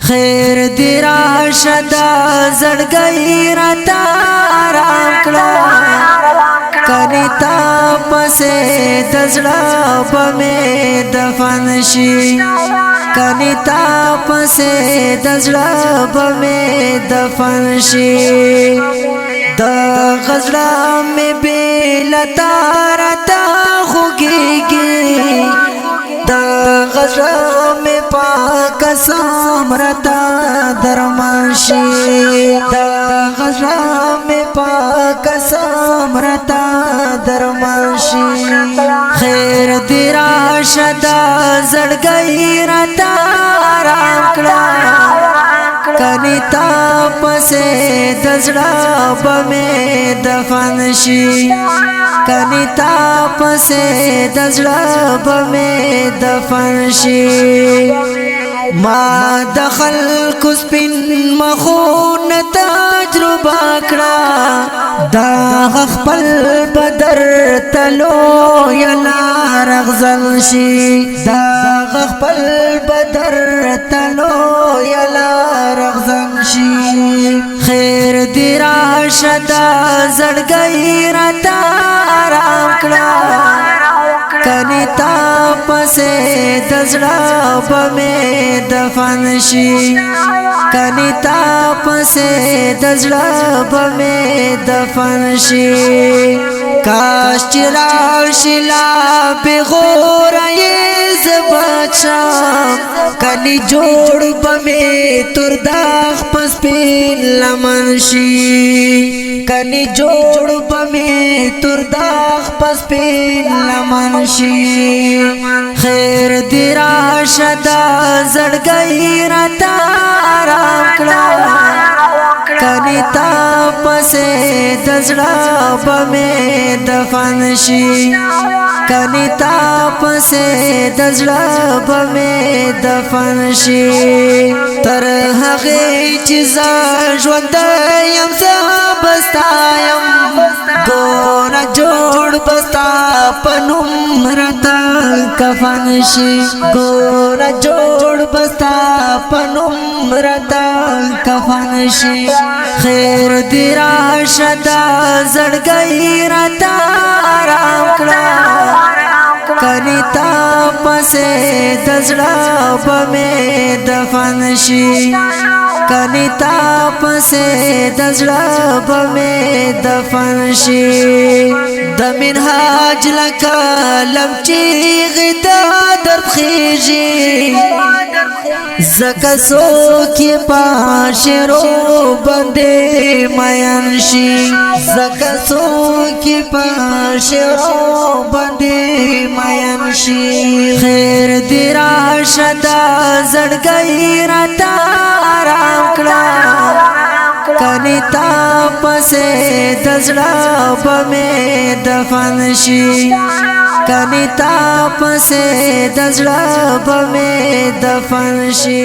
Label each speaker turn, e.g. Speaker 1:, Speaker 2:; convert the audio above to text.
Speaker 1: خیر دی راشدا زړګی راته آرام کړه کني تا پسې د زړه په مې دفن شي کني تا پسې د زړه په مې دفن شي د غزړه مې بلتا راته خوږيږي د غزړه مې پاک سمرتا درمشي د غزړه مې پاک سمرتا درمشي خیر دی راشدا زړګی راته آرام کړه کني تا پسې د زړه په مې دفن شي کني تا پسې د زړه په مې دفن شي ما د خلکو سپین مخون تجربه کړه دا خپل بدر تلو یلا رغزل شي دا خپل بدر تلو یلا رغزل شي خیر دی راشدا زړګی راته آرام کړه کني تا پسې د زړه په مې دفن شي کني تا پسې د زړه په مې دفن شي کاش چې راشي لا پیغور یې زبچم کني جوړ په مې تر داغ پس پین لمن شي کني جوړ په مې تر داغ پس پین لمن شي خیر دی راشدا زړګی راته آرام کړه کني تا پسې د زړه په مې دفن شي کني تا پسې د زړه په مې دفن شي تر هغه چې ژوند یم بستایم ګورا جوړ بستا پنوم رتا کفن شي ګورا جوړ بستا پنوم رتا کفن شي خیر دی راشدا زړګی راته آرام کړه کني تا پسې د زړه په مې دفن شي کني تا پسې د زړه په مې دفن شي د منهاج لکلم چې غدا درخيږي زکه څوک پاشرو باندې مین شي زکه څوک پاشرو باندې مین شي خیر دی راشدا زړګی راته آرام کړه کني تا پسې د زړه په مې دفن شي کني تا پسې د زړه په مې دفن شي